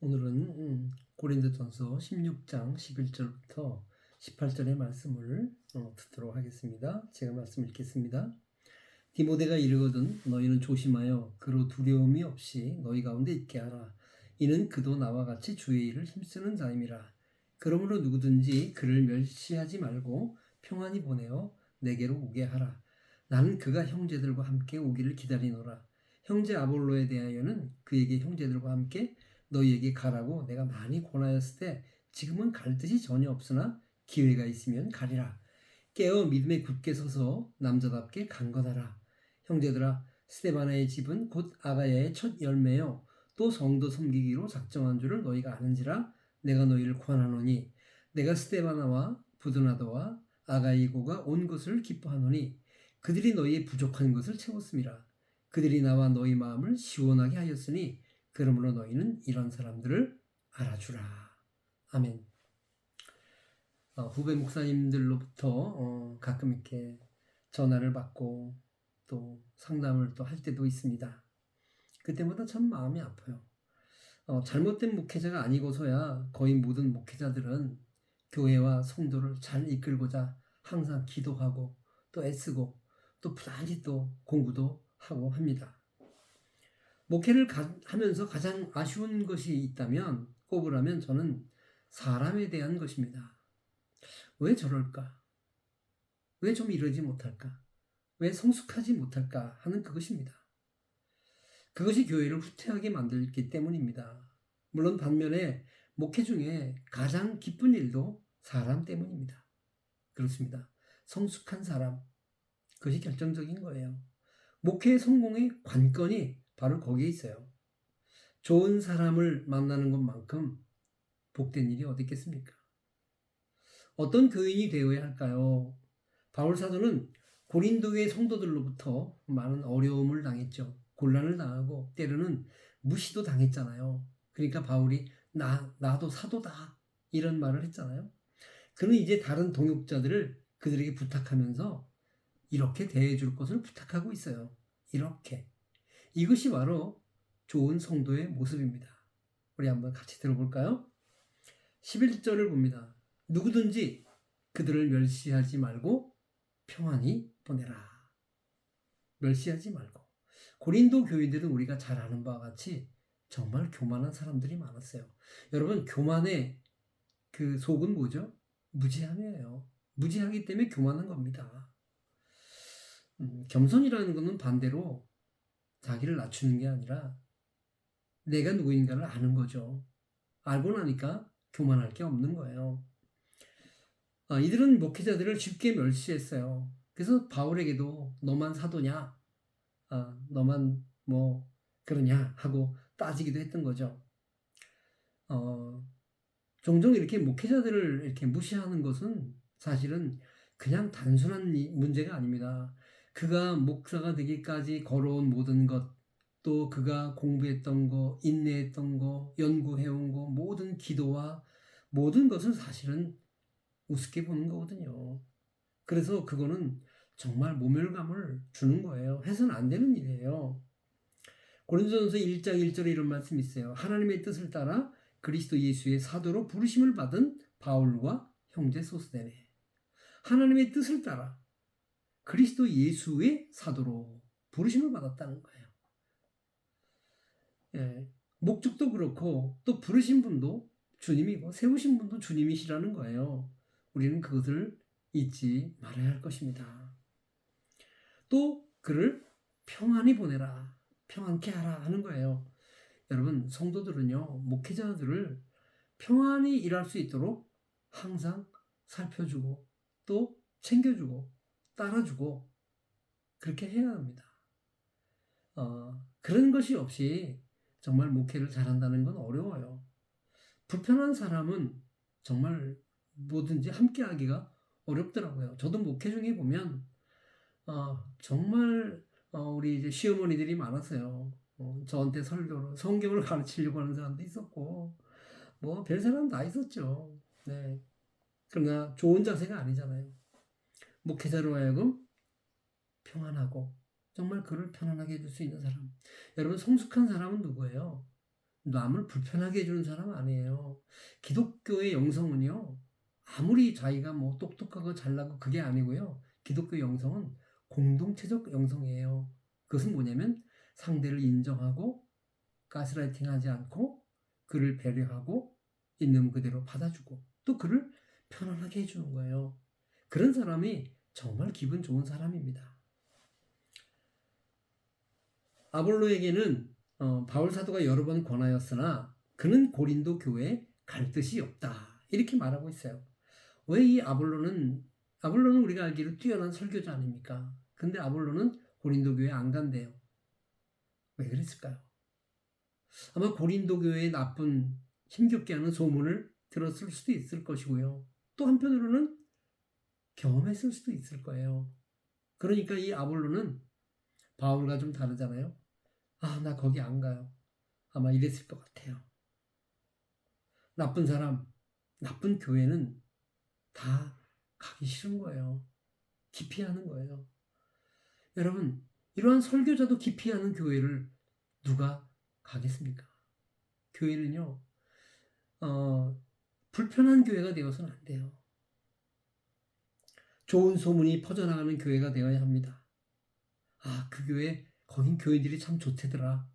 오늘은 고린도전서 16장 11절부터 18절의 말씀을 듣도록 하겠습니다. 제가 말씀 읽겠습니다. 디모데가 이르거든 너희는 조심하여 그로 두려움이 없이 너희 가운데 있게 하라. 이는 그도 나와 같이 주의 일을 힘쓰는 자임이라. 그러므로 누구든지 그를 멸시하지 말고 평안히 보내어 내게로 오게 하라. 나는 그가 형제들과 함께 오기를 기다리노라. 형제 아볼로에 대하여는 그에게 형제들과 함께 너희에게 가라고 내가 많이 권하였을 때 지금은 갈 뜻이 전혀 없으나 기회가 있으면 가리라. 깨어 믿음에 굳게 서서 남자답게 강건하라. 형제들아, 스데바나의 집은 곧 아가야의 첫 열매요 또 성도 섬기기로 작정한 줄을 너희가 아는지라. 내가 너희를 권하노니 내가 스데바나와 부드나도와 아가이고가 온 것을 기뻐하노니 그들이 너희의 부족한 것을 채웠음이라. 그들이 나와 너희 마음을 시원하게 하였으니 그러므로 너희는 이런 사람들을 알아주라. 아멘. 후배 목사님들로부터 가끔 이렇게 전화를 받고 또 상담을 또 할 때도 있습니다. 그때마다 참 마음이 아파요. 잘못된 목회자가 아니고서야 거의 모든 목회자들은 교회와 성도를 잘 이끌고자 항상 기도하고 또 애쓰고 또 부단히 또 공부도 하고 합니다. 목회를 하면서 가장 아쉬운 것이 있다면 꼽으라면 저는 사람에 대한 것입니다. 왜 저럴까? 왜 좀 이러지 못할까? 왜 성숙하지 못할까 하는 그것입니다. 그것이 교회를 후퇴하게 만들기 때문입니다. 물론 반면에 목회 중에 가장 기쁜 일도 사람 때문입니다. 그렇습니다. 성숙한 사람, 그것이 결정적인 거예요. 목회의 성공의 관건이 바로 거기에 있어요. 좋은 사람을 만나는 것만큼 복된 일이 어디 있겠습니까? 어떤 교인이 되어야 할까요? 바울 사도는 고린도의 성도들로부터 많은 어려움을 당했죠. 곤란을 당하고 때로는 무시도 당했잖아요. 그러니까 바울이 나도 사도다 이런 말을 했잖아요. 그는 이제 다른 동역자들을 그들에게 부탁하면서 이렇게 대해줄 것을 부탁하고 있어요. 이렇게. 이것이 바로 좋은 성도의 모습입니다. 우리 한번 같이 들어볼까요? 11절을 봅니다. 누구든지 그들을 멸시하지 말고 평안히 보내라. 멸시하지 말고. 고린도 교인들은 우리가 잘 아는 바와 같이 정말 교만한 사람들이 많았어요. 여러분, 교만의 그 속은 뭐죠? 무지함이에요. 무지하기 때문에 교만한 겁니다. 겸손이라는 것은 반대로 자기를 낮추는 게 아니라 내가 누구인가를 아는 거죠. 알고 나니까 교만할 게 없는 거예요. 이들은 목회자들을 쉽게 멸시했어요. 그래서 바울에게도 너만 사도냐? 너만 뭐 그러냐? 하고 따지기도 했던 거죠. 종종 이렇게 목회자들을 이렇게 무시하는 것은 사실은 그냥 단순한 문제가 아닙니다. 그가 목사가 되기까지 걸어온 모든 것, 또 그가 공부했던 거, 인내했던 거, 연구해온 거, 모든 기도와 모든 것을 사실은 우습게 보는 거거든요. 그래서 그거는 정말 모멸감을 주는 거예요. 해서는 안 되는 일이에요. 고린도전서 1장 1절에 이런 말씀이 있어요. 하나님의 뜻을 따라 그리스도 예수의 사도로 부르심을 받은 바울과 형제 소스데네. 하나님의 뜻을 따라 그리스도 예수의 사도로 부르심을 받았다는 거예요. 예, 목적도 그렇고 또 부르신 분도 주님이고 세우신 분도 주님이시라는 거예요. 우리는 그것을 잊지 말아야 할 것입니다. 또 그를 평안히 보내라. 평안케 하라 하는 거예요. 여러분, 성도들은요, 목회자들을 평안히 일할 수 있도록 항상 살펴주고 또 챙겨주고 따라주고 그렇게 해야 합니다. 그런 것이 없이 정말 목회를 잘한다는 건 어려워요. 불편한 사람은 정말 뭐든지 함께 하기가 어렵더라고요. 저도 목회 중에 보면 정말 우리 이제 시어머니들이 많았어요. 저한테 설교로 성경을 가르치려고 하는 사람도 있었고 뭐 별 사람 다 있었죠. 네. 그러나 좋은 자세가 아니잖아요. 목회자로 하여금 평안하고 정말 그를 편안하게 해줄 수 있는 사람. 여러분 성숙한 사람은 누구예요? 남을 불편하게 해주는 사람 아니에요. 기독교의 영성은요, 아무리 자기가 뭐 똑똑하고 잘나고 그게 아니고요. 기독교 영성은 공동체적 영성이에요. 그것은 뭐냐면 상대를 인정하고 가스라이팅하지 않고 그를 배려하고 있는 그대로 받아주고 또 그를 편안하게 해주는 거예요. 그런 사람이 정말 기분 좋은 사람입니다. 아볼로에게는 바울 사도가 여러 번 권하였으나 그는 고린도 교회에 갈 뜻이 없다. 이렇게 말하고 있어요. 왜 이 아볼로는 우리가 알기로 뛰어난 설교자 아닙니까? 근데 아볼로는 고린도 교회에 안 간대요. 왜 그랬을까요? 아마 고린도 교회의 나쁜 힘겹게 하는 소문을 들었을 수도 있을 것이고요. 또 한편으로는 경험했을 수도 있을 거예요. 그러니까 이 아볼로는 바울과 좀 다르잖아요. 나 거기 안 가요. 아마 이랬을 것 같아요. 나쁜 사람, 나쁜 교회는 다 가기 싫은 거예요. 기피하는 거예요. 여러분, 이러한 설교자도 기피하는 교회를 누가 가겠습니까? 교회는요, 불편한 교회가 되어서는 안 돼요. 좋은 소문이 퍼져나가는 교회가 되어야 합니다. 그 교회, 거긴 교회들이 참 좋대더라.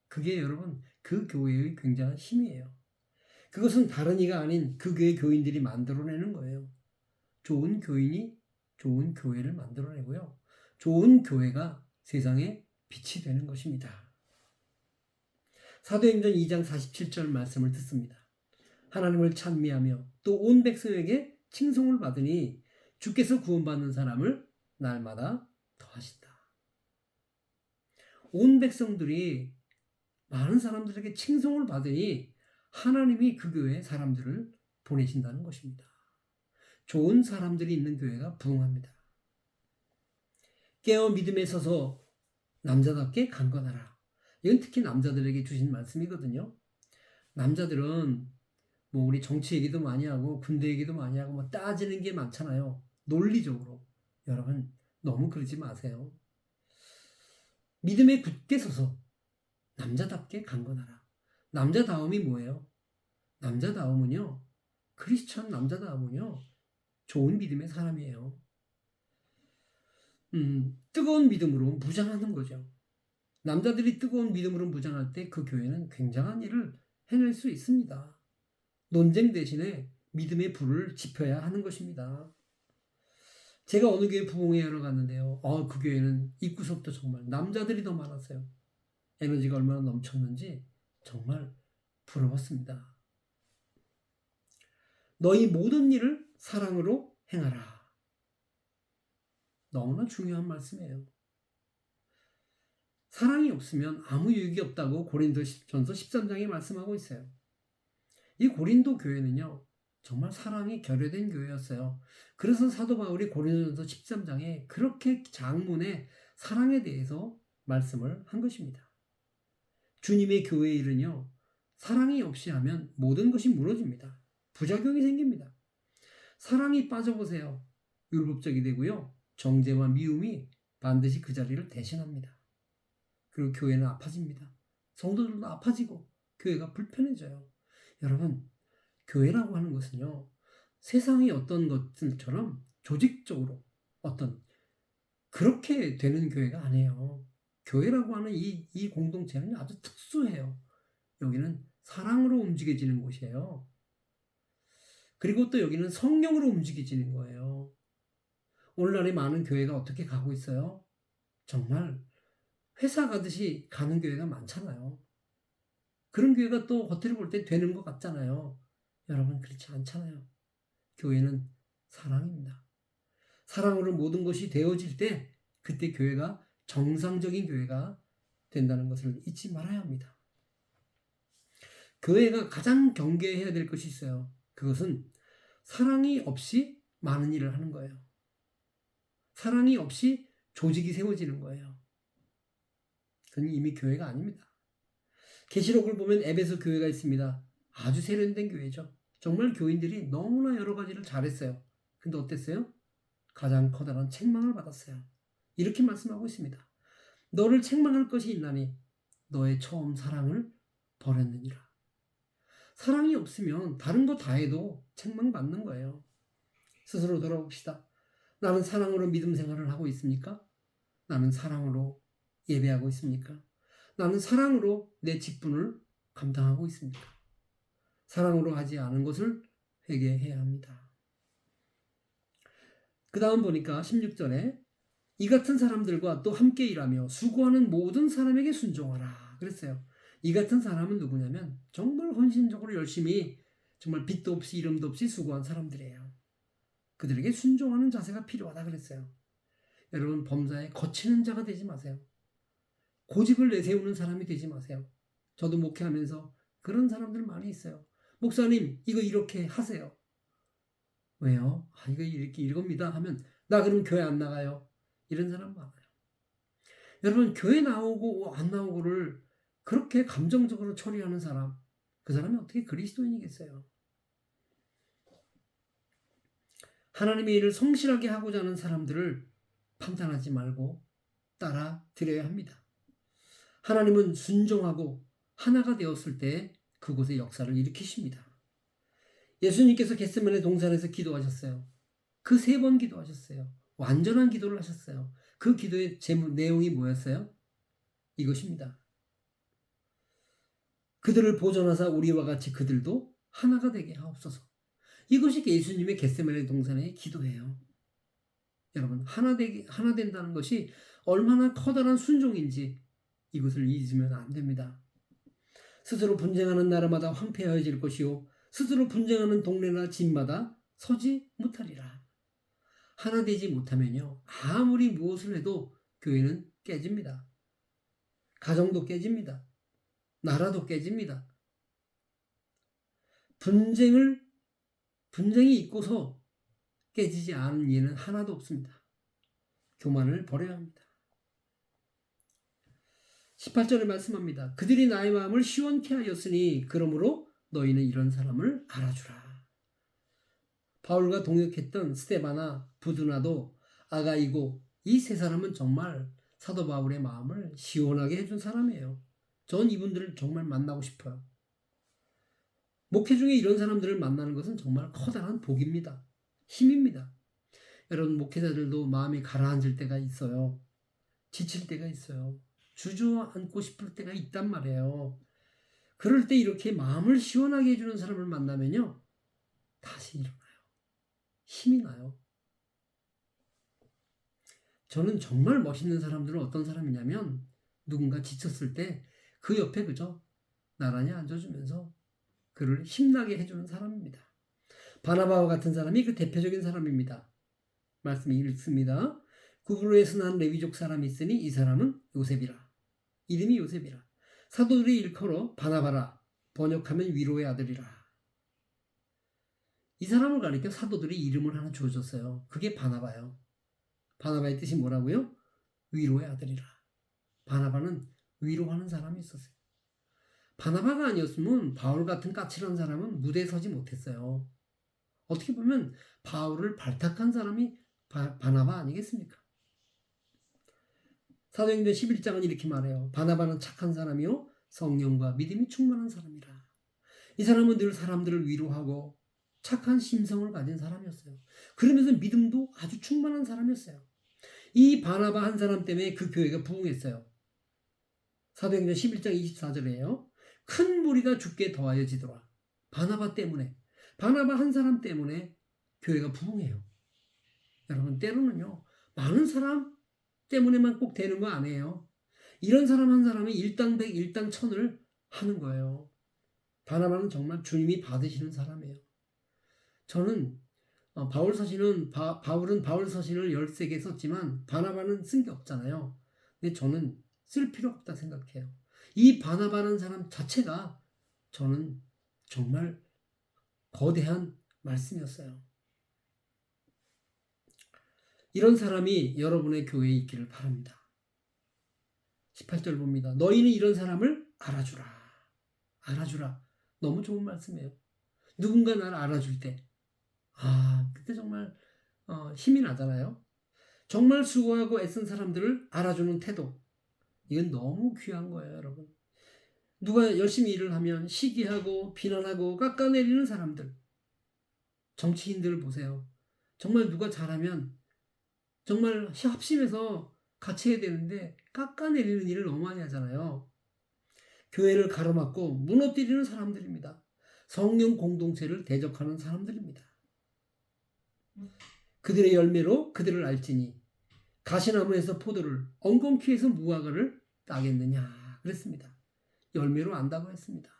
그게 여러분, 그 교회의 굉장한 힘이에요. 그것은 다른 이가 아닌 그 교회 교인들이 만들어내는 거예요. 좋은 교인이 좋은 교회를 만들어내고요. 좋은 교회가 세상에 빛이 되는 것입니다. 사도행전 2장 47절 말씀을 듣습니다. 하나님을 찬미하며 또 온 백성에게 칭송을 받으니 주께서 구원받는 사람을 날마다 더하신다. 온 백성들이 많은 사람들에게 칭송을 받으니 하나님이 그 교회에 사람들을 보내신다는 것입니다. 좋은 사람들이 있는 교회가 부흥합니다. 깨어 믿음에 서서 남자답게 강건하라. 이건 특히 남자들에게 주신 말씀이거든요. 남자들은 뭐 우리 정치 얘기도 많이 하고 군대 얘기도 많이 하고 뭐 따지는 게 많잖아요. 논리적으로. 여러분 너무 그러지 마세요. 믿음에 굳게 서서 남자답게 강건하라. 남자다움이 뭐예요? 남자다움은요. 크리스천 남자다움은요. 좋은 믿음의 사람이에요. 뜨거운 믿음으로 무장하는 거죠. 남자들이 뜨거운 믿음으로 무장할 때 그 교회는 굉장한 일을 해낼 수 있습니다. 논쟁 대신에 믿음의 불을 지펴야 하는 것입니다. 제가 어느 교회 부흥회하러 갔는데요. 그 교회는 입구석도 정말 남자들이 더 많았어요. 에너지가 얼마나 넘쳤는지 정말 부러웠습니다. 너희 모든 일을 사랑으로 행하라. 너무나 중요한 말씀이에요. 사랑이 없으면 아무 유익이 없다고 고린도전서 13장에 말씀하고 있어요. 이 고린도 교회는요. 정말 사랑이 결여된 교회였어요. 그래서 사도 바울이 고린도전서 13장에 그렇게 장문에 사랑에 대해서 말씀을 한 것입니다. 주님의 교회의 일은요. 사랑이 없이 하면 모든 것이 무너집니다. 부작용이 생깁니다. 사랑이 빠져보세요. 율법적이 되고요. 정죄와 미움이 반드시 그 자리를 대신합니다. 그리고 교회는 아파집니다. 성도들도 아파지고 교회가 불편해져요. 여러분, 교회라고 하는 것은요. 세상의 어떤 것들처럼 조직적으로 어떤 그렇게 되는 교회가 아니에요. 교회라고 하는 이 공동체는 아주 특수해요. 여기는 사랑으로 움직여지는 곳이에요. 그리고 또 여기는 성령으로 움직여지는 거예요. 오늘날의 많은 교회가 어떻게 가고 있어요? 정말 회사 가듯이 가는 교회가 많잖아요. 그런 교회가 또 겉으로 볼 때 되는 것 같잖아요. 여러분 그렇지 않잖아요. 교회는 사랑입니다. 사랑으로 모든 것이 되어질 때 그때 교회가 정상적인 교회가 된다는 것을 잊지 말아야 합니다. 교회가 가장 경계해야 될 것이 있어요. 그것은 사랑이 없이 많은 일을 하는 거예요. 사랑이 없이 조직이 세워지는 거예요. 그건 이미 교회가 아닙니다. 계시록을 보면 에베소 교회가 있습니다. 아주 세련된 교회죠. 정말 교인들이 너무나 여러 가지를 잘했어요. 근데 어땠어요? 가장 커다란 책망을 받았어요. 이렇게 말씀하고 있습니다. 너를 책망할 것이 있나니 너의 처음 사랑을 버렸느니라. 사랑이 없으면 다른 거 다 해도 책망받는 거예요. 스스로 돌아봅시다. 나는 사랑으로 믿음 생활을 하고 있습니까? 나는 사랑으로 예배하고 있습니까? 나는 사랑으로 내 직분을 감당하고 있습니까? 사랑으로 하지 않은 것을 회개해야 합니다. 그 다음 보니까 16절에 이 같은 사람들과 또 함께 일하며 수고하는 모든 사람에게 순종하라 그랬어요. 이 같은 사람은 누구냐면 정말 헌신적으로 열심히 정말 빚도 없이 이름도 없이 수고한 사람들이에요. 그들에게 순종하는 자세가 필요하다 그랬어요. 여러분, 범사에 거치는 자가 되지 마세요. 고집을 내세우는 사람이 되지 마세요. 저도 목회하면서 그런 사람들 많이 있어요. 목사님, 이거 이렇게 하세요. 왜요? 이거 이렇게 이겁니다 하면 나 그럼 교회 안 나가요. 이런 사람 많아요. 여러분, 교회 나오고 안 나오고를 그렇게 감정적으로 처리하는 사람, 그 사람이 어떻게 그리스도인이겠어요? 하나님의 일을 성실하게 하고자 하는 사람들을 판단하지 말고 따라 드려야 합니다. 하나님은 순종하고 하나가 되었을 때 그곳에 역사를 일으키십니다. 예수님께서 겟세마네 동산에서 기도하셨어요. 그 3번 기도하셨어요. 완전한 기도를 하셨어요. 그 기도의 내용이 뭐였어요? 이것입니다. 그들을 보존하사 우리와 같이 그들도 하나가 되게 하옵소서. 이것이 예수님의 겟세마네 동산의 기도예요. 여러분, 하나 된다는 것이 얼마나 커다란 순종인지 이것을 잊으면 안 됩니다. 스스로 분쟁하는 나라마다 황폐하여질 것이요 스스로 분쟁하는 동네나 집마다 서지 못하리라. 하나 되지 못하면요, 아무리 무엇을 해도 교회는 깨집니다. 가정도 깨집니다. 나라도 깨집니다. 분쟁이 있고서 깨지지 않은 예는 하나도 없습니다. 교만을 버려야 합니다. 18절에 말씀합니다. 그들이 나의 마음을 시원케 하였으니 그러므로 너희는 이런 사람을 알아주라. 바울과 동역했던 스데바나, 부두나도, 아가이고 이 3사람은 정말 사도 바울의 마음을 시원하게 해준 사람이에요. 전 이분들을 정말 만나고 싶어요. 목회 중에 이런 사람들을 만나는 것은 정말 커다란 복입니다. 힘입니다. 여러분, 목회자들도 마음이 가라앉을 때가 있어요. 지칠 때가 있어요. 주저앉고 싶을 때가 있단 말이에요. 그럴 때 이렇게 마음을 시원하게 해주는 사람을 만나면요, 다시 일어나요. 힘이 나요. 저는 정말 멋있는 사람들은 어떤 사람이냐면 누군가 지쳤을 때 그 옆에 그저 나란히 앉아주면서 그를 힘나게 해주는 사람입니다. 바나바와 같은 사람이 그 대표적인 사람입니다. 말씀이 읽습니다. 구브로에서 난 레위족 사람이 있으니 이 사람은 요셉이라. 이름이 요셉이라. 사도들이 일컬어 바나바라. 번역하면 위로의 아들이라. 이 사람을 가리켜 사도들이 이름을 하나 주어줬어요. 그게 바나바예요. 바나바의 뜻이 뭐라고요? 위로의 아들이라. 바나바는 위로하는 사람이 있었어요. 바나바가 아니었으면 바울 같은 까칠한 사람은 무대에 서지 못했어요. 어떻게 보면 바울을 발탁한 사람이 바나바 아니겠습니까? 사도행전 11장은 이렇게 말해요. 바나바는 착한 사람이요 성령과 믿음이 충만한 사람이라. 이 사람은 늘 사람들을 위로하고 착한 심성을 가진 사람이었어요. 그러면서 믿음도 아주 충만한 사람이었어요. 이 바나바 한 사람 때문에 그 교회가 부흥했어요. 사도행전 11장 24절에요. 큰 무리가 죽게 더하여지더라. 바나바 때문에, 바나바 한 사람 때문에 교회가 부흥해요. 여러분, 때로는요, 많은 사람 때문에만 꼭 되는 거 아니에요. 이런 사람 한 사람이 일당백, 일당천을 하는 거예요. 바나바는 정말 주님이 받으시는 사람이에요. 저는 바울은 바울 서신을 13개 썼지만 바나바는 쓴 게 없잖아요. 근데 저는 쓸 필요 없다 생각해요. 이 바나바라는 사람 자체가 저는 정말 거대한 말씀이었어요. 이런 사람이 여러분의 교회에 있기를 바랍니다. 18절 봅니다. 너희는 이런 사람을 알아주라. 알아주라. 너무 좋은 말씀이에요. 누군가 나를 알아줄 때, 그때 정말 힘이 나잖아요. 정말 수고하고 애쓴 사람들을 알아주는 태도. 이건 너무 귀한 거예요, 여러분. 누가 열심히 일을 하면 시기하고 비난하고 깎아내리는 사람들, 정치인들을 보세요. 정말 누가 잘하면 정말 합심해서 같이 해야 되는데 깎아내리는 일을 너무 많이 하잖아요. 교회를 가로막고 무너뜨리는 사람들입니다. 성령 공동체를 대적하는 사람들입니다. 그들의 열매로 그들을 알지니 가시나무에서 포도를 엉겅퀴에서 무화과를 따겠느냐 그랬습니다. 열매로 안다고 했습니다.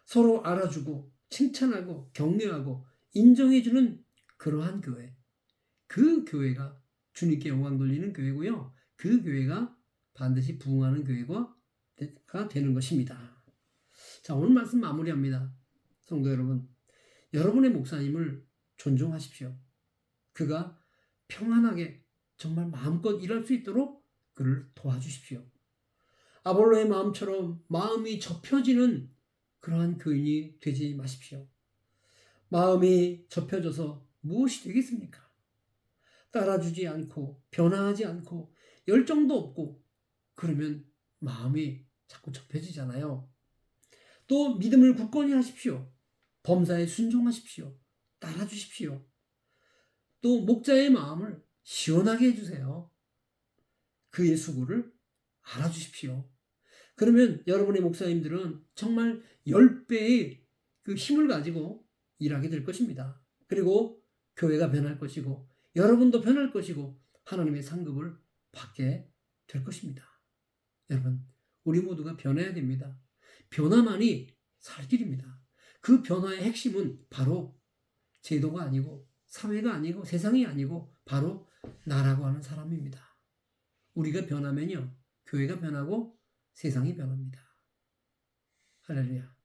서로 알아주고 칭찬하고 격려하고 인정해주는 그러한 교회, 그 교회가 주님께 영광 돌리는 교회고요. 그 교회가 반드시 부흥하는 교회가 되는 것입니다. 자, 오늘 말씀 마무리합니다. 성도 여러분, 여러분의 목사님을 존중하십시오. 그가 평안하게 정말 마음껏 일할 수 있도록 그를 도와주십시오. 아볼로의 마음처럼 마음이 접혀지는 그러한 교인이 되지 마십시오. 마음이 접혀져서 무엇이 되겠습니까? 따라주지 않고 변화하지 않고 열정도 없고 그러면 마음이 자꾸 접혀지잖아요. 또 믿음을 굳건히 하십시오. 범사에 순종하십시오. 따라주십시오. 또 목자의 마음을 시원하게 해주세요. 그의 수고를 알아주십시오. 그러면 여러분의 목사님들은 정말 10배의 그 힘을 가지고 일하게 될 것입니다. 그리고 교회가 변할 것이고 여러분도 변할 것이고 하나님의 상급을 받게 될 것입니다. 여러분, 우리 모두가 변해야 됩니다. 변화만이 살 길입니다. 그 변화의 핵심은 바로 제도가 아니고 사회가 아니고 세상이 아니고 바로 나라고 하는 사람입니다. 우리가 변하면요, 교회가 변하고 세상이 변합니다. 할렐루야.